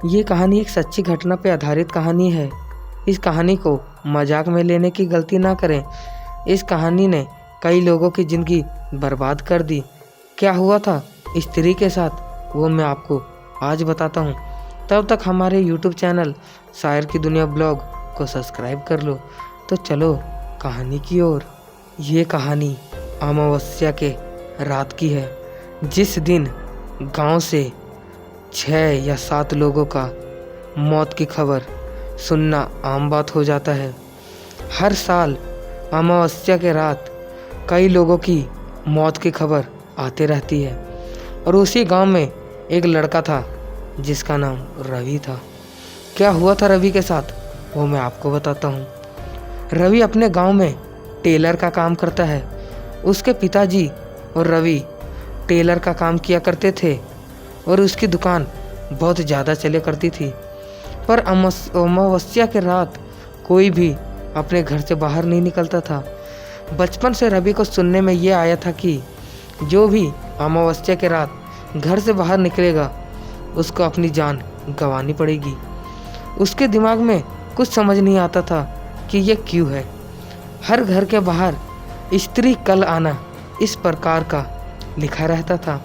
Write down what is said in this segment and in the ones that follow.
ये कहानी एक सच्ची घटना पर आधारित कहानी है। इस कहानी को मजाक में लेने की गलती ना करें। इस कहानी ने कई लोगों की ज़िंदगी बर्बाद कर दी। क्या हुआ था स्त्री के साथ वो मैं आपको आज बताता हूँ। तब तक हमारे YouTube चैनल शायर की दुनिया ब्लॉग को सब्सक्राइब कर लो। तो चलो कहानी की ओर। ये कहानी अमावस्या के रात की है, जिस दिन गांव से 6 या 7 लोगों का मौत की खबर सुनना आम बात हो जाता है। हर साल अमावस्या के रात कई लोगों की मौत की खबर आते रहती है। और उसी गांव में एक लड़का था जिसका नाम रवि था। क्या हुआ था रवि के साथ वो मैं आपको बताता हूँ। रवि अपने गांव में टेलर का काम करता है। उसके पिताजी और रवि टेलर का काम किया करते थे और उसकी दुकान बहुत ज़्यादा चले करती थी। पर अमावस्या के रात कोई भी अपने घर से बाहर नहीं निकलता था। बचपन से रवि को सुनने में ये आया था कि जो भी अमावस्या के रात घर से बाहर निकलेगा उसको अपनी जान गंवानी पड़ेगी। उसके दिमाग में कुछ समझ नहीं आता था कि ये क्यों है। हर घर के बाहर स्त्री कल आना इस प्रकार का लिखा रहता था।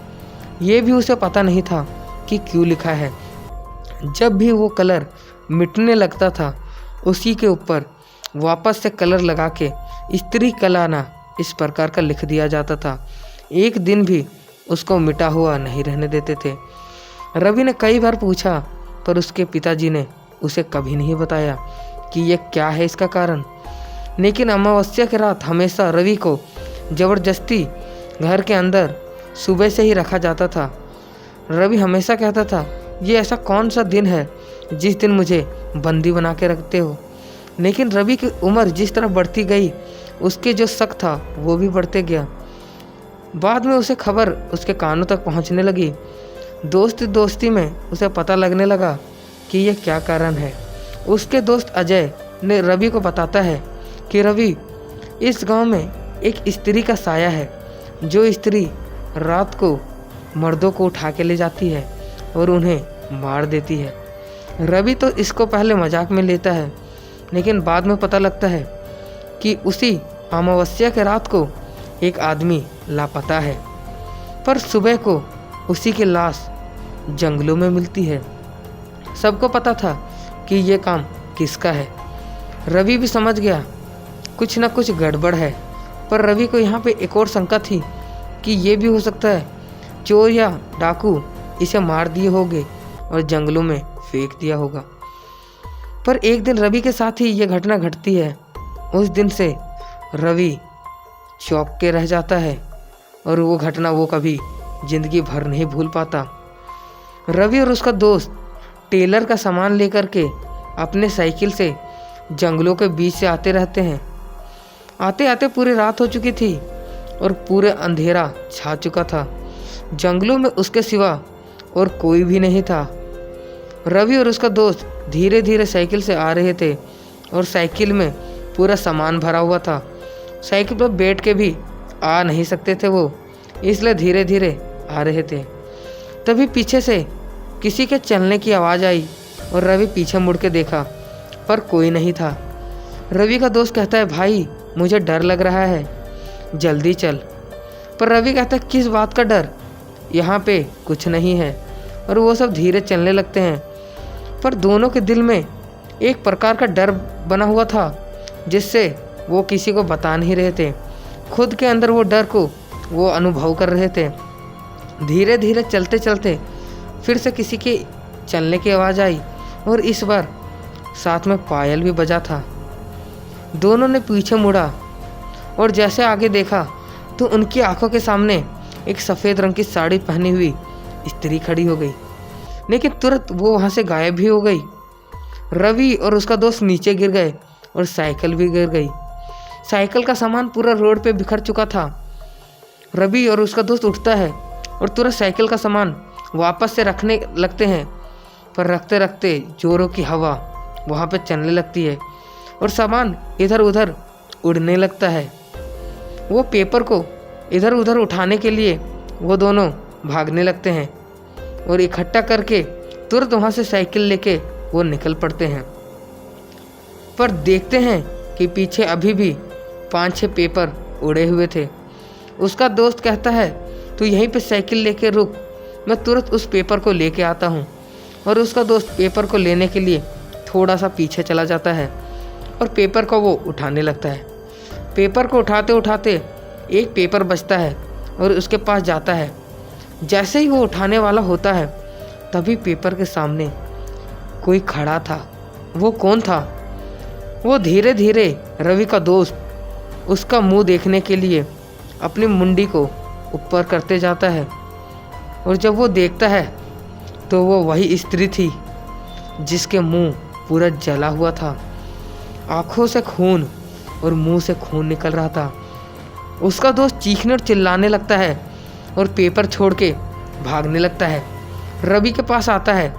ये भी उसे पता नहीं था कि क्यों लिखा है। जब भी वो कलर मिटने लगता था उसी के ऊपर वापस से कलर लगा के स्त्री कल आना इस प्रकार का लिख दिया जाता था। एक दिन भी उसको मिटा हुआ नहीं रहने देते थे। रवि ने कई बार पूछा पर उसके पिताजी ने उसे कभी नहीं बताया कि ये क्या है इसका कारण। लेकिन अमावस्या की रात हमेशा रवि को ज़बरदस्ती घर के अंदर सुबह से ही रखा जाता था। रवि हमेशा कहता था, ये ऐसा कौन सा दिन है जिस दिन मुझे बंदी बना के रखते हो। लेकिन रवि की उम्र जिस तरह बढ़ती गई उसके जो शक था वो भी बढ़ते गया। बाद में उसे खबर उसके कानों तक पहुंचने लगी। दोस्ती में उसे पता लगने लगा कि यह क्या कारण है। उसके दोस्त अजय ने रवि को बताता है कि रवि, इस गांव में एक स्त्री का साया है जो स्त्री रात को मर्दों को उठा के ले जाती है और उन्हें मार देती है। रवि तो इसको पहले मजाक में लेता है, लेकिन बाद में पता लगता है कि उसी अमावस्या के रात को एक आदमी लापता है। पर सुबह को उसी की लाश जंगलों में मिलती है। सबको पता था कि ये काम किसका है। रवि भी समझ गया कुछ ना कुछ गड़बड़ है। पर रवि को यहाँ पे एक और शंका थी कि ये भी हो सकता है चोर या डाकू इसे मार दिए होंगे और जंगलों में फेंक दिया होगा। पर एक दिन रवि के साथ ही ये घटना घटती है। उस दिन से रवि चौंक के रह जाता है और वो घटना वो कभी जिंदगी भर नहीं भूल पाता। रवि और उसका दोस्त टेलर का सामान लेकर के अपने साइकिल से जंगलों के बीच से आते रहते हैं। आते आते पूरी रात हो चुकी थी और पूरे अंधेरा छा चुका था। जंगलों में उसके सिवा और कोई भी नहीं था। रवि और उसका दोस्त धीरे धीरे साइकिल से आ रहे थे और साइकिल में पूरा सामान भरा हुआ था। साइकिल पर बैठ के भी आ नहीं सकते थे वो, इसलिए धीरे धीरे आ रहे थे। तभी पीछे से किसी के चलने की आवाज़ आई और रवि पीछे मुड़ के देखा पर कोई नहीं था। रवि का दोस्त कहता है, भाई मुझे डर लग रहा है, जल्दी चल। पर रवि कहता है, किस बात का डर, यहाँ पे कुछ नहीं है। और वो सब धीरे चलने लगते हैं। पर दोनों के दिल में एक प्रकार का डर बना हुआ था जिससे वो किसी को बता नहीं रहे थे। खुद के अंदर वो डर को वो अनुभव कर रहे थे। धीरे धीरे चलते चलते फिर से किसी के चलने की आवाज़ आई और इस बार साथ में पायल भी बजा था। दोनों ने पीछे मुड़ा और जैसे आगे देखा तो उनकी आंखों के सामने एक सफ़ेद रंग की साड़ी पहनी हुई स्त्री खड़ी हो गई। लेकिन तुरंत वो वहाँ से गायब भी हो गई। रवि और उसका दोस्त नीचे गिर गए और साइकिल भी गिर गई। साइकिल का सामान पूरा रोड पे बिखर चुका था। रवि और उसका दोस्त उठता है और तुरंत साइकिल का सामान वापस से रखने लगते हैं। पर रखते रखते जोरों की हवा वहाँ पे चलने लगती है और सामान इधर उधर उड़ने लगता है। वो पेपर को इधर उधर उठाने के लिए वो दोनों भागने लगते हैं और इकट्ठा करके तुरंत वहाँ से साइकिल लेके वो निकल पड़ते हैं। पर देखते हैं कि पीछे अभी भी 5-6 पेपर उड़े हुए थे। उसका दोस्त कहता है तू यहीं पे साइकिल लेके रुक, मैं तुरंत उस पेपर को लेके आता हूँ। और उसका दोस्त पेपर को लेने के लिए थोड़ा सा पीछे चला जाता है और पेपर को वो उठाने लगता है। पेपर को उठाते उठाते एक पेपर बचता है और उसके पास जाता है। जैसे ही वो उठाने वाला होता है तभी पेपर के सामने कोई खड़ा था। वो कौन था? वो धीरे धीरे रवि का दोस्त उसका मुंह देखने के लिए अपनी मुंडी को ऊपर करते जाता है। और जब वो देखता है तो वो वही स्त्री थी जिसके मुंह पूरा जला हुआ था, आंखों से खून और मुंह से खून निकल रहा था। उसका दोस्त चीखने और चिल्लाने लगता है और पेपर छोड़ के भागने लगता है। रवि के पास आता है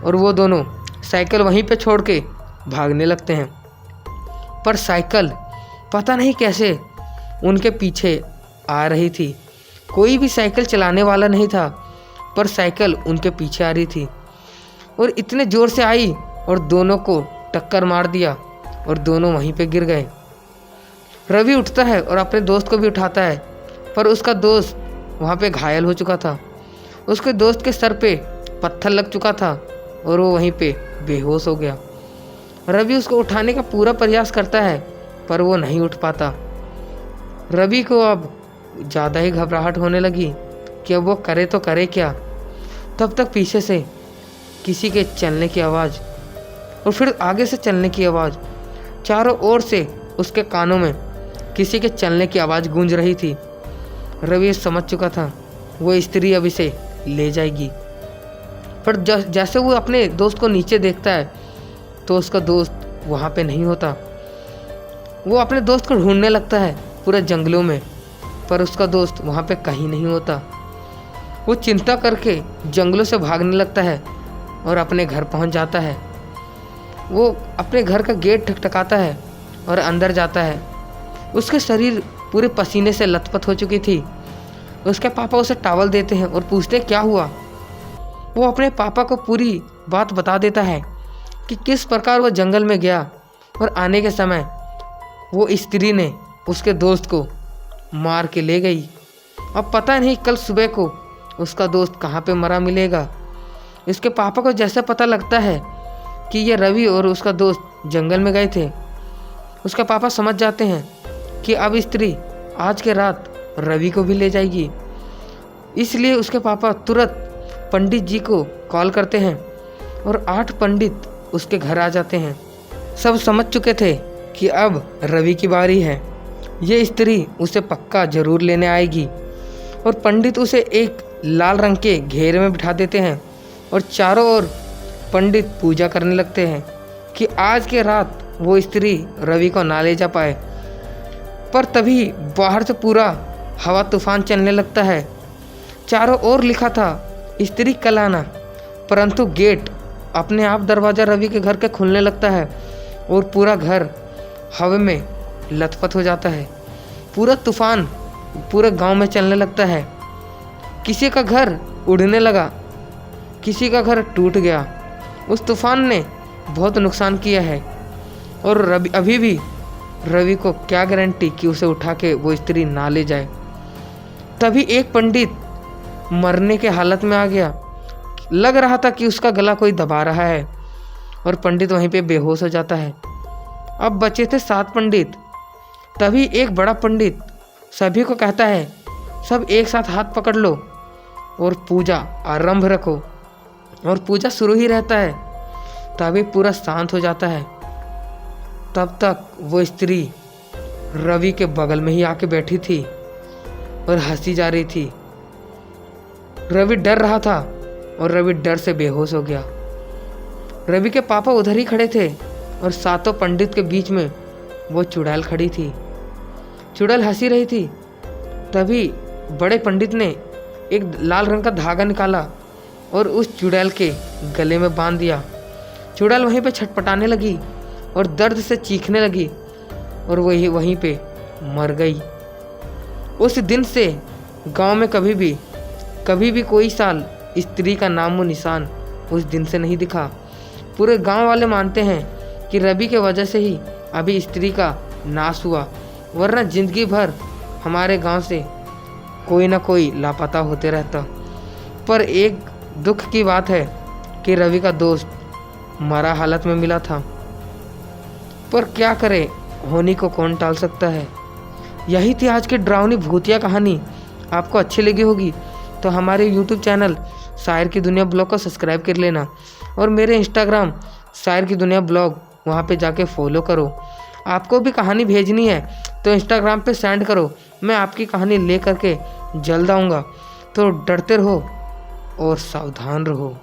और वो दोनों साइकिल वहीं पे छोड़ के भागने लगते हैं। पर साइकिल पता नहीं कैसे उनके पीछे आ रही थी। कोई भी साइकिल चलाने वाला नहीं था, पर साइकिल उनके पीछे आ रही थी और इतने ज़ोर से आई और दोनों को टक्कर मार दिया और दोनों वहीं पे गिर गए। रवि उठता है और अपने दोस्त को भी उठाता है, पर उसका दोस्त वहाँ पे घायल हो चुका था। उसके दोस्त के सर पे पत्थर लग चुका था और वो वहीं पे बेहोश हो गया। रवि उसको उठाने का पूरा प्रयास करता है पर वो नहीं उठ पाता। रवि को अब ज़्यादा ही घबराहट होने लगी कि अब वो करे तो करे क्या। तब तक पीछे से किसी के चलने की आवाज़ और फिर आगे से चलने की आवाज़, चारों ओर से उसके कानों में किसी के चलने की आवाज़ गूंज रही थी। रवि समझ चुका था वो स्त्री अब इसे ले जाएगी। पर जैसे वो अपने दोस्त को नीचे देखता है तो उसका दोस्त वहाँ पे नहीं होता। वो अपने दोस्त को ढूंढने लगता है पूरे जंगलों में, पर उसका दोस्त वहाँ पे कहीं नहीं होता। वो चिंता करके जंगलों से भागने लगता है और अपने घर पहुँच जाता है। वो अपने घर का गेट ठकठकाता है और अंदर जाता है। उसके शरीर पूरे पसीने से लथपथ हो चुकी थी। उसके पापा उसे टॉवल देते हैं और पूछते क्या हुआ। वो अपने पापा को पूरी बात बता देता है कि किस प्रकार वो जंगल में गया और आने के समय वो स्त्री ने उसके दोस्त को मार के ले गई। अब पता नहीं कल सुबह को उसका दोस्त कहाँ पे मरा मिलेगा। इसके पापा को जैसे पता लगता है कि ये रवि और उसका दोस्त जंगल में गए थे, उसके पापा समझ जाते हैं कि अब स्त्री आज के रात रवि को भी ले जाएगी। इसलिए उसके पापा तुरंत पंडित जी को कॉल करते हैं और 8 पंडित उसके घर आ जाते हैं। सब समझ चुके थे कि अब रवि की बारी है, ये स्त्री उसे पक्का जरूर लेने आएगी। और पंडित उसे एक लाल रंग के घेरे में बिठा देते हैं और चारों ओर पंडित पूजा करने लगते हैं कि आज के रात वो स्त्री रवि को ना ले जा पाए। पर तभी बाहर से पूरा हवा तूफान चलने लगता है। चारों ओर लिखा था स्त्री कल आना, परंतु गेट अपने आप दरवाज़ा रवि के घर के खुलने लगता है और पूरा घर हवा में लथपथ हो जाता है। पूरा तूफान पूरे गांव में चलने लगता है। किसी का घर उड़ने लगा, किसी का घर टूट गया। उस तूफान ने बहुत नुकसान किया है और अभी भी रवि को क्या गारंटी कि उसे उठा के वो स्त्री ना ले जाए। तभी एक पंडित मरने के हालत में आ गया। लग रहा था कि उसका गला कोई दबा रहा है और पंडित वहीं पे बेहोश हो जाता है। अब बचे थे 7 पंडित। तभी एक बड़ा पंडित सभी को कहता है सब एक साथ हाथ पकड़ लो और पूजा आरंभ रखो। और पूजा शुरू ही रहता है। तभी पूरा शांत हो जाता है। तब तक वो स्त्री रवि के बगल में ही आके बैठी थी और हंसी जा रही थी। रवि डर रहा था और रवि डर से बेहोश हो गया। रवि के पापा उधर ही खड़े थे और 7 पंडित के बीच में वो चुड़ैल खड़ी थी। चुड़ैल हंसी रही थी। तभी बड़े पंडित ने एक लाल रंग का धागा निकाला और उस चुड़ैल के गले में बांध दिया। चुड़ैल वहीं पे छटपटाने लगी और दर्द से चीखने लगी और वहीं पे मर गई। उस दिन से गांव में कभी भी कोई साल स्त्री का नामो निशान उस दिन से नहीं दिखा। पूरे गांव वाले मानते हैं कि रवि के वजह से ही अभी स्त्री का नाश हुआ, वरना जिंदगी भर हमारे गांव से कोई ना कोई लापता होते रहता। पर एक दुख की बात है कि रवि का दोस्त मरा हालत में मिला था। पर क्या करे, होनी को कौन टाल सकता है। यही थी आज की डरावनी भूतिया कहानी। आपको अच्छी लगी होगी तो हमारे YouTube चैनल शायर की दुनिया ब्लॉग को सब्सक्राइब कर लेना और मेरे इंस्टाग्राम शायर की दुनिया ब्लॉग वहाँ पे जाके फॉलो करो। आपको भी कहानी भेजनी है तो इंस्टाग्राम पे सेंड करो, मैं आपकी कहानी ले करके जल्द आऊँगा। तो डरते रहो और सावधान रहो।